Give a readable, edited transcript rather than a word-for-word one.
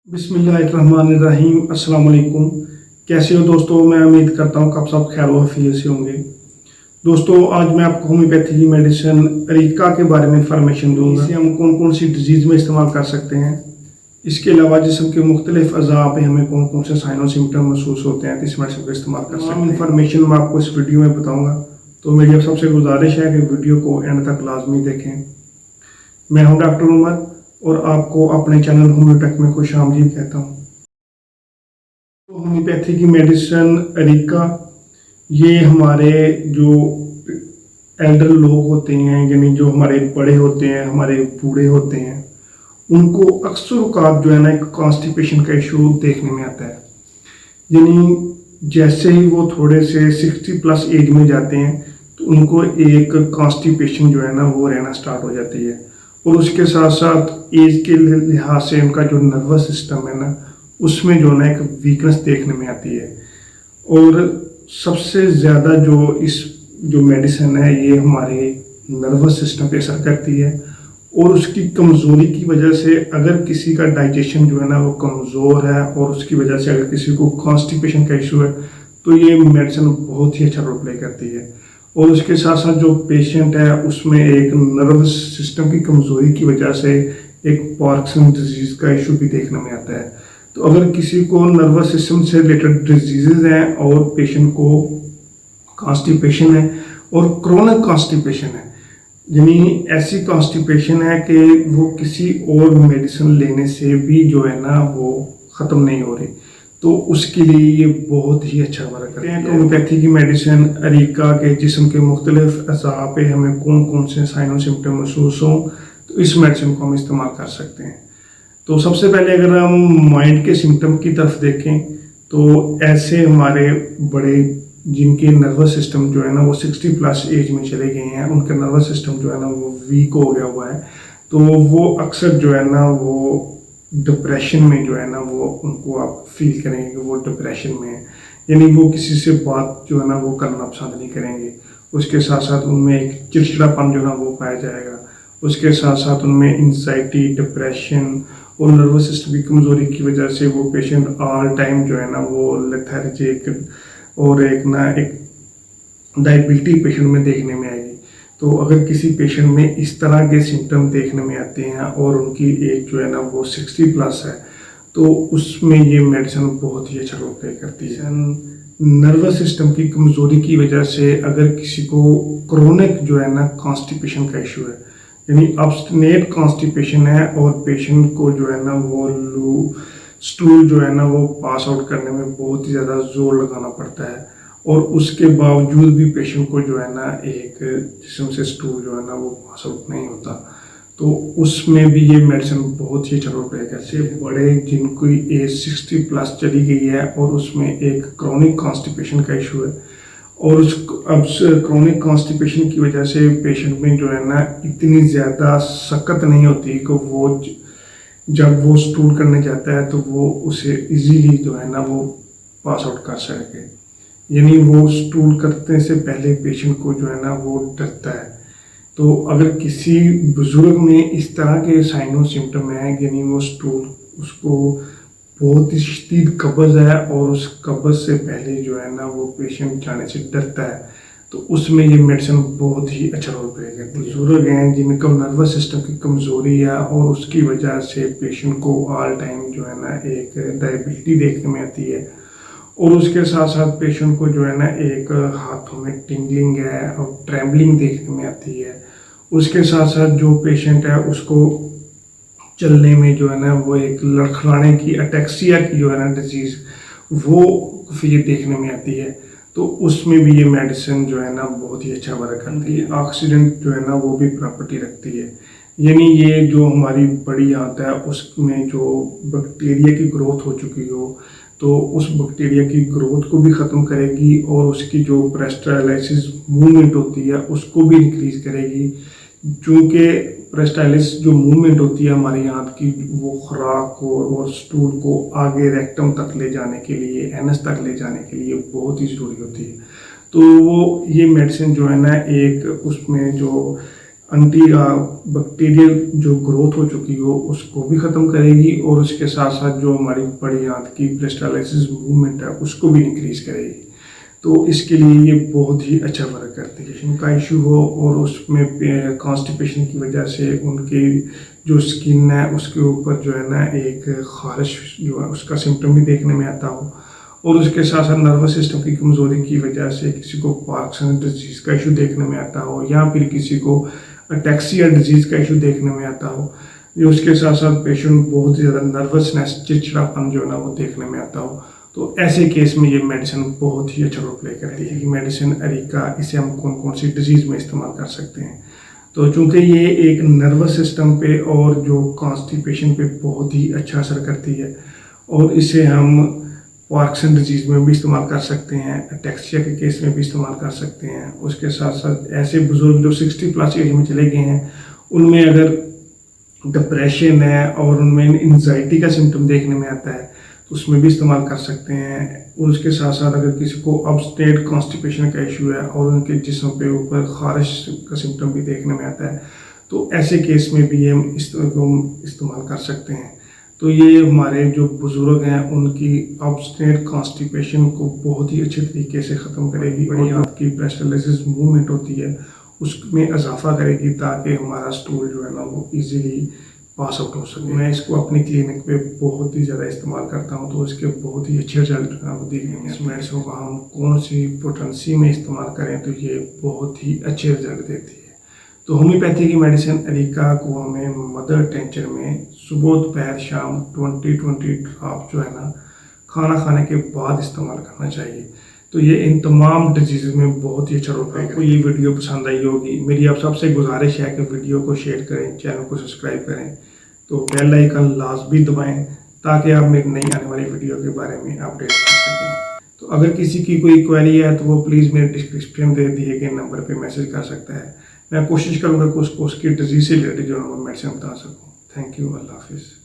बिस्मिल्लाहिर्रहमानिर्रहीम। अस्सलाम वालेकुम। कैसे हो दोस्तों? मैं उम्मीद करता हूँ कि आप सब खैर वफियत से होंगे। दोस्तों, आज मैं आपको होम्योपैथी की मेडिसिन अरीका के बारे में इंफॉर्मेशन दूंगा। इसे हम कौन कौन सी डिजीज़ में इस्तेमाल कर सकते हैं, इसके अलावा जिस्म के मुख्तलिफ अज़ा पे हमें कौन कौन से साइन और सिम्टम महसूस होते हैं तो इस मेडिसिन को इस्तेमाल कर सकते हैं। इन्फॉर्मेशन मैं आपको इस वीडियो में बताऊँगा, तो मेरी अब सबसे गुजारिश है कि वीडियो को एंड तक लाजमी देखें। मैं हूँ डॉक्टर उमर और आपको अपने चैनल होम्योपैथ में खुश आमदीद कहता हूँ। तो होम्योपैथी की मेडिसिन अरीका, ये हमारे जो एल्डर लोग होते हैं, यानी जो हमारे बड़े होते हैं, हमारे बूढ़े होते हैं, उनको अक्सर औकात जो है ना एक कॉन्स्टिपेशन का इशू देखने में आता है। यानी जैसे ही वो थोड़े से 60+ एज में जाते हैं तो उनको एक कॉन्स्टिपेशन जो है ना वो रहना स्टार्ट हो जाती है। और उसके साथ साथ एज के लिहाज से उनका जो नर्वस सिस्टम है ना उसमें जो ना एक वीकनेस देखने में आती है। और सबसे ज़्यादा जो मेडिसिन है ये हमारे नर्वस सिस्टम पे असर करती है। और उसकी कमज़ोरी की वजह से अगर किसी का डाइजेशन जो है ना वो कमज़ोर है और उसकी वजह से अगर किसी को कॉन्स्टिपेशन का इशू है तो ये मेडिसिन बहुत ही अच्छा रोल प्ले करती है। और उसके साथ साथ जो पेशेंट है उसमें एक नर्वस सिस्टम की कमज़ोरी की वजह से एक पार्किंसन डिजीज़ का इशू भी देखने में आता है। तो अगर किसी को नर्वस सिस्टम से रिलेटेड डिजीज़ हैं और पेशेंट को कॉन्स्टिपेशन है और क्रोनिक कॉन्स्टिपेशन है, यानी ऐसी कॉन्स्टिपेशन है कि वो किसी और मेडिसिन लेने से भी जो है ना वो ख़त्म नहीं हो रही, तो उसके लिए ये बहुत ही अच्छा वर्क करते हैं। होम्योपैथी की मेडिसिन अरीका के जिस्म के मुख्तलिफ अज़ा पे हमें कौन कौन से साइन और सिम्टम महसूस हों तो इस मेडिसिन को हम इस्तेमाल कर सकते हैं। तो सबसे पहले अगर हम माइंड के सिम्टम की तरफ देखें तो ऐसे हमारे बड़े जिनके नर्वस सिस्टम जो है ना वो 60+ एज में चले गए हैं, उनका नर्वस सिस्टम जो है ना वो वीक हो गया हुआ है, तो वो अक्सर जो है ना वो डिप्रेशन में जो है ना वो उनको आप फील करेंगे कि वो डिप्रेशन में है। यानी वो किसी से बात जो है ना वो करना पसंद नहीं करेंगे। उसके साथ साथ उनमें एक चिड़चिड़ापन जो है ना वो पाया जाएगा। उसके साथ साथ उनमें एंजाइटी, डिप्रेशन और नर्वस सिस्टम की कमज़ोरी की वजह से वो पेशेंट ऑल टाइम जो है ना वो लेथार्जिक और एक डायबिलिटी पेशेंट में देखने में आएगी। तो अगर किसी पेशेंट में इस तरह के सिम्टम देखने में आते हैं और उनकी एज जो है ना वो 60+ है तो उसमें ये मेडिसिन बहुत ही अच्छा रोल प्ले करती है। नर्वस सिस्टम की कमज़ोरी की वजह से अगर किसी को क्रोनिक जो है ना कॉन्स्टिपेशन का इशू है, यानी ऑब्स्टिनेट कॉन्स्टिपेशन है और पेशेंट को जो है ना वो स्टूल जो है ना वो पास आउट करने में बहुत ही ज़्यादा जोर लगाना पड़ता है और उसके बावजूद भी पेशेंट को जो है ना एक जिस्म से स्टूल जो है ना वो पास आउट नहीं होता, तो उसमें भी ये मेडिसिन बहुत ही अच्छा रोल प्ले करती है। बड़े जिनकी एज 60+ चली गई है और उसमें एक क्रोनिक कॉन्स्टिपेशन का इशू है और अब क्रोनिक कॉन्स्टिपेशन की वजह से पेशेंट में जो है ना इतनी ज़्यादा शक्कत नहीं होती कि वो जब वो स्टूल करने जाता है तो वो उसे इजीली जो है ना वो पास आउट कर सके। यानी वो स्टूल करने से पहले पेशेंट को जो है ना वो डरता है। तो अगर किसी बुजुर्ग में इस तरह के साइन और सिम्टम है, यानी वो स्टूल उसको बहुत ही शदीद कब्ज़ है और उस कब्ज़ से पहले जो है ना वो पेशेंट जाने से डरता है, तो उसमें ये मेडिसिन बहुत ही अच्छा रोल प्ले करती है। बुजुर्ग हैं जिनका नर्वस सिस्टम की कमज़ोरी है और उसकी वजह से पेशेंट को ऑल टाइम जो है ना एक डायबिलिटी देखने में आती है और उसके साथ साथ पेशेंट को जो है ना एक हाथों में टिंगलिंग है और ट्रेम्बलिंग देखने में आती है। उसके साथ साथ जो पेशेंट है उसको चलने में जो है ना वो एक लड़खड़ाने की, अटैक्सिया की जो है ना डिजीज़ वो फिर देखने में आती है, तो उसमें भी ये मेडिसिन जो है ना बहुत ही अच्छा वर्क करती है। ऑक्सीडेंट जो है ना वो भी प्रॉपर्टी रखती है, यानी ये जो हमारी बड़ी आंत है उसमें जो बैक्टीरिया की ग्रोथ हो चुकी हो तो उस बैक्टीरिया की ग्रोथ को भी ख़त्म करेगी और उसकी जो पेरिस्टालसिस मूवमेंट होती है उसको भी इंक्रीज करेगी। चूँकि पेरिस्टालसिस जो मूवमेंट होती है हमारी आंत की वो खुराक को और स्टूल को आगे रेक्टम तक ले जाने के लिए, एनस तक ले जाने के लिए बहुत ही ज़रूरी होती है। तो वो ये मेडिसिन जो है ना एक उसमें जो एंटी बैक्टीरियल जो ग्रोथ हो चुकी हो उसको भी ख़त्म करेगी, और उसके साथ साथ जो हमारी बड़ी आंत की पेरिस्टालसिस मूवमेंट है उसको भी इंक्रीज करेगी। तो इसके लिए ये बहुत ही अच्छा वर्क करती है। उनका इशू हो और उसमें कॉन्स्टिपेशन की वजह से उनकी जो स्किन है उसके ऊपर जो है ना एक खारिश जो है उसका सिम्टम भी देखने में आता हो, और उसके साथ साथ नर्वस सिस्टम की कमज़ोरी की वजह से किसी को पार्किंसन डिजीज़ का इशू देखने में आता हो, या फिर किसी को अटैक्सिया डिजीज़ का इशू देखने में आता हो, ये उसके साथ साथ पेशेंट बहुत ही ज़्यादा नर्वसनेस, चिड़चिड़ापन जो है ना वो देखने में आता हो, तो ऐसे केस में ये मेडिसिन बहुत ही अच्छा रोल प्ले करती है। कि मेडिसिन अरीका, इसे हम कौन कौन सी डिजीज़ में इस्तेमाल कर सकते हैं। तो चूँकि ये एक नर्वस सिस्टम पे और जो कॉन्स्टिपेशन पे बहुत ही अच्छा असर करती है, और इसे हम पार्किंसन डिजीज़ में भी इस्तेमाल कर सकते हैं, अटैक्सिया के केस में भी इस्तेमाल कर सकते हैं। उसके साथ साथ ऐसे बुजुर्ग जो 60+ एज में चले गए हैं, उनमें अगर डिप्रेशन है और उनमें एंजाइटी का सिम्टम देखने में आता है तो उसमें भी इस्तेमाल कर सकते हैं। और उसके साथ साथ अगर किसी को अपस्टेट कॉन्स्टिपेशन का इशू है और उनके जिस्म पे ऊपर खारिश का सिम्टम भी देखने में आता है, तो ऐसे केस में भी हम इस्तेमाल कर सकते हैं। तो ये हमारे जो बुज़ुर्ग हैं उनकी अपस्टेट कॉन्स्टिपेशन को बहुत ही अच्छे तरीके से ख़त्म करेगी, और आपकी पेरिस्टालसिस मूवमेंट होती है उसमें इजाफा करेगी, ताकि हमारा स्टूल जो है ना वो इजीली पास आउट हो सके। मैं इसको अपनी क्लिनिक पे बहुत ही ज़्यादा इस्तेमाल करता हूँ, तो इसके बहुत ही अच्छे रिजल्ट आपको देखने में। इस मेडिसिन को हम कौन सी पोटेंसी में इस्तेमाल करें तो ये बहुत ही अच्छे रिजल्ट देती है। तो होम्योपैथी की मेडिसिन अरीका को हमें मदर टेंचर में सुबह दोपहर शाम 20-20 ड्रॉप जो है ना खाना खाने के बाद इस्तेमाल करना चाहिए। तो ये इन तमाम डिजीज़ में बहुत ही अच्छा रोल प्ले करेगा। ये वीडियो पसंद आई होगी, मेरी आप सबसे गुजारिश है कि वीडियो को शेयर करें, चैनल को सब्सक्राइब करें, तो बेल आइकन लाजमी दबाएं ताकि आप मेरी नई आने वाली वीडियो के बारे में अपडेट कर सकें। तो अगर किसी की कोई क्वेरी है तो वो प्लीज़ मेरे डिस्क्रिप्शन दे दिए गए नंबर पे मैसेज कर सकता है। मैं कोशिश करूँगा कि उसको उसकी डिजीज़ से रिलेटेड जो है मेडिसिन बता सकूँ। थैंक यू, अल्लाह हाफिज़।